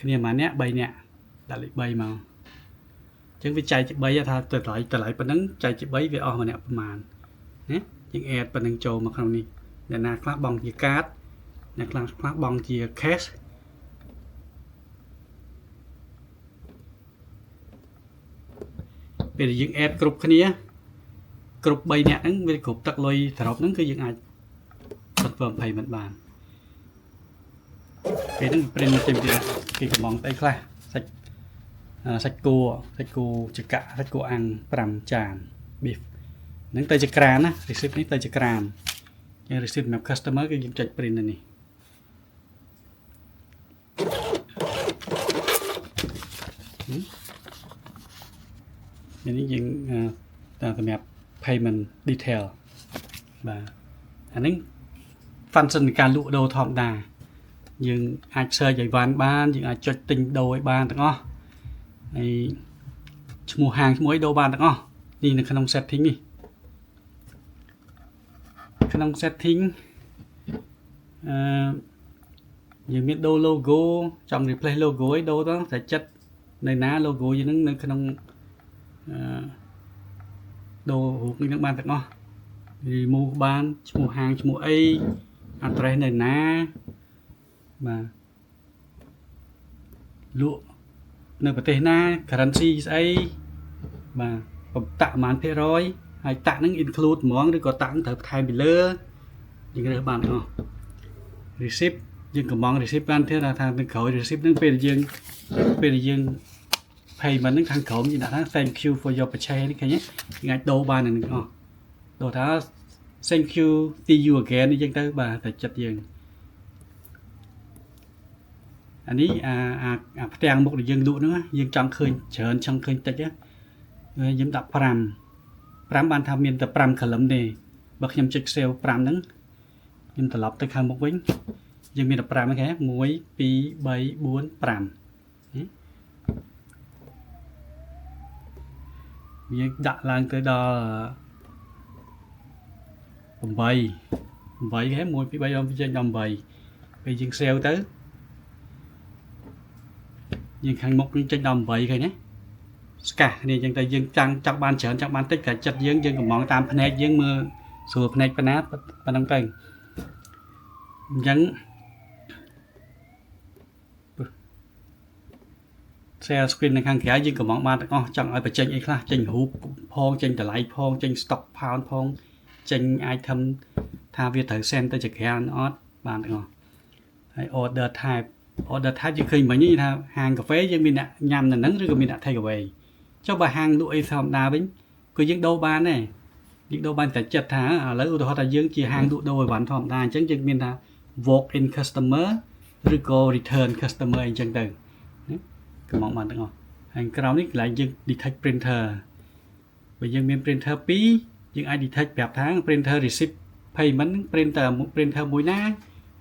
គ្នាម៉ានអ្នក3នាក់ដាក់លេខ3មកអញ្ចឹងវាចែកជា3ថាតម្លៃប៉ុណ្ណឹងចែកជា3វាអស់ម្នាក់ប្រមាណណាយើង add ប៉ុណ្ណឹងចូលមកក្នុងនេះអ្នកណាខ្លះបង់ជាកាតអ្នកខ្លះបង់ជា cash ពេលយើង add គ្រប់គ្នាគ្រប់3នាក់ហ្នឹងវាគ្រប់ទឹកលុយសរុបហ្នឹងគឺយើងអាច confirm payment បានពេលហ្នឹង print ចេញពីគេកំងស្អីខ្លះសាច់គោចកៈសាច់គោអាំង5ចាន beef ហ្នឹងទៅជាក្រានណា receipt នេះទៅជាក្រានយើង receipt សម្រាប់ customer គឺយើងចុច print នៅនេះនេះយើងសម្រាប់ payment detail បាទអានេះ function នៃការលក់ដូរធម្មតាយើងអាច search ឲ្យបានយើងអាចចុចទិញដូរឲ្យបានទាំងអស់ហើយឈ្មោះហាងឈ្មោះអីដូរបានទាំងអស់នេះនៅក្នុង setting នេះក្នុង setting យើងមានដូរ logo ចង់ replace logo ឲ្យដូរទៅតែចិត្តនៅណា logo យើងនឹងនៅក្នុងដូររូបនេះនឹងបានទាំងអស់ remove បានឈ្មោះហាងឈ្មោះអី address នៅណាបាទលក់នៅប្រទេសណា currency ស្អីបាទតាក់ប្រមាណភាគរយហើយតាក់ហ្នឹង include ហ្មងឬក៏តាក់ត្រូវបន្ថែមពីលើយើងរើសបានទាំងអស់ receipt យើងកំង receipt បានទៀតថានៅក្រោយ receipt ហ្នឹងពេលយើង payment ហ្នឹងខាងក្រោមយើងដាក់ថា thank you for your purchase នេះឃើញទេយើងអាចដូរបាននឹងអស់ដូរថា thank you see you again នេះយើងទៅបាទតែចិត្តយើងអានេះអាផ្ទាំងមុខដែលយើងលក់ហ្នឹងយើងចង់ឃើញច្រើនចង់ឃើញតិចយើងដាក់5បានថាមានតែ5 column ទេបើខ្ញុំចុច save 5ហ្នឹងខ្ញុំត្រឡប់ទៅខាងមុខវិញយើងមានតែ5ហ្នឹងគេ1 2 3 4 5យើងដាក់ឡើងទៅដល់8គេ1 2 3 4 5 ចេញដល់8ពេលយើង save ទៅយើងខាងមុខយើងចេញដល់8ឃើញទេស្កាសគ្នាអញ្ចឹងតែយើងចង់បានច្រើនចង់បានតិចតែចិត្តយើងកំងតាមផ្នែកយើងមើលស្រួលផ្នែកប៉ុណ្ណាប៉ុណ្ណឹងទៅអញ្ចឹង share screen នៅខាងក្រៅយើងកំងបានទាំងអស់ចង់ឲ្យបញ្ចេញអីខ្លះចេញរូបផងចេញតម្លៃផងចេញ stock pound ផងចេញ item ថាវាត្រូវ send ទៅជាក្រៅអត់បានទាំងអស់ហើយ order type យើងឃើញមិញនេះថាហាងកាហ្វេយើងមានអ្នកញ៉ាំនៅហ្នឹងឬក៏មានអ្នក take away ចុះបើហាងលក់អីធម្មតាវិញក៏យើងដូរបានដែរយើងដូរបានតែចិត្តថាឥឡូវឧទាហរណ៍ថាយើងជាហាងលក់ដូរអីវ៉ាន់ធម្មតាអញ្ចឹងយើងមានថា walk in customer ឬក៏ return customer អញ្ចឹងទៅកំងបានទាំងអស់ហើយក្រោមនេះកន្លែងយើង detect printer បើយើងមាន printer 2យើងអាច detect ប្រាប់ថា printer receipt payment printer មួយណា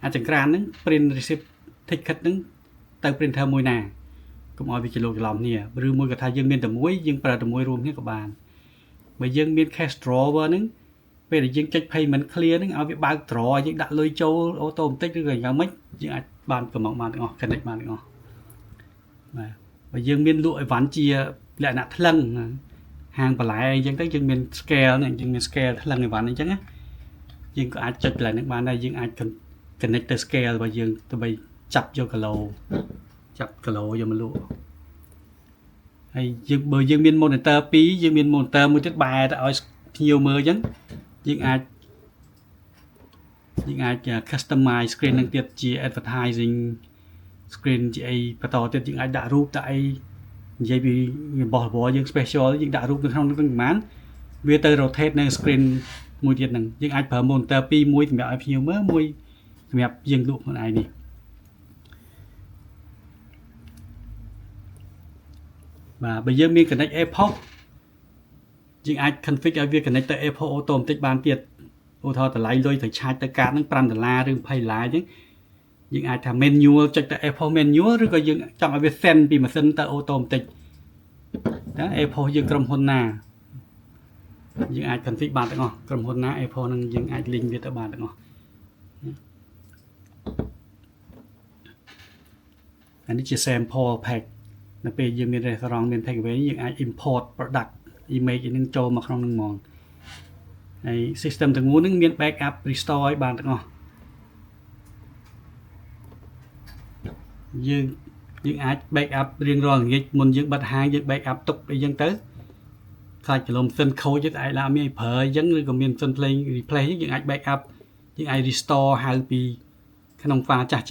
អាចចង្ក្រានហ្នឹង print receipt ticket ហ្នឹងទៅ printer មួយណាកុំឲ្យវាច្រឡំគ្នាឬមួយក៏ថាយើងមានតែមួយយើងប្រើតែមួយរួមគ្នាក៏បានបើយើងមាន cash drawer ហ្នឹងពេលដែលយើងចុច payment clear ហ្នឹងឲ្យវាបើក draw យើងដាក់លុយចូលអូតូម៉ាទិកឬក៏យ៉ាងម៉េចយើងអាចបានកំងបានទាំងអស់ connect បានទាំងអស់បាទបើយើងមានលក់អីវ៉ាន់ជាលក្ខណៈថ្លឹងហាងបន្លែអញ្ចឹងទៅយើងមាន scale ហ្នឹងយើងមាន scale ថ្លឹងអីវ៉ាន់អញ្ចឹងណាយើងក៏អាចចុចកន្លែងហ្នឹងបានដែរយើងអាច connect ទៅ scale របស់យើងដើម្បីចាប់យកគីឡូយកមកលក់ហើយបើយើងមាន monitor 2យើងមាន monitor មួយទៀតបែរទៅឲ្យភ្ញៀវមើលអញ្ចឹងយើងអាច customize screen ហ្នឹងទៀតជា advertising screen ជាអីបន្តទៀតយើងអាចដាក់រូបដាក់អីនិយាយពីរបស់របរយើង special យើងដាក់រូបនៅក្នុងនោះប្រហែលវាទៅ rotate នៅ screen មួយទៀតហ្នឹងយើងអាចប្រើ monitor 2មួយសម្រាប់ឲ្យភ្ញៀវមើលមួយសម្រាប់យើងលក់ខ្លួនឯងនេះបាទបើយើងមាន connect airport យើងអាច config ឲ្យវា connect ទៅ airport automatic បានទៀតឧទាហរណ៍តម្លៃលុយត្រូវឆាចទៅកាតហ្នឹង$5ឬ$20អញ្ចឹងយើងអាចថា manual ចុចទៅ airport manual ឬក៏យើងចង់ឲ្យវា send ពីម៉ាស៊ីនទៅ automatic ណា airport យើងក្រុមហ៊ុនណាយើងអាច config បានទាំងអស់ក្រុមហ៊ុនណា airport ហ្នឹងយើងអាច link វាទៅបានទាំងអស់ អានេះជា sample pack នៅពេលយើងមាន restaurant មាន take away យើងអាច import product image នឹងចូលមកក្នុងនឹងហ្មងហើយ system ទាំងមូលនឹងមាន backup restore ឲ្យបានទាំងអស់យើងអាច backup រៀងរាល់ល្ងាចមុនយើងបិទហាងយើង backup ទុកអីចឹងទៅខ្លាចកលំសិនខូចទៅឯឡាមានឲ្យប្រើអញ្ចឹងឬក៏មានសិន replace យើងអាច backup យើងអាច restore ហៅពីក្នុង file ចាស់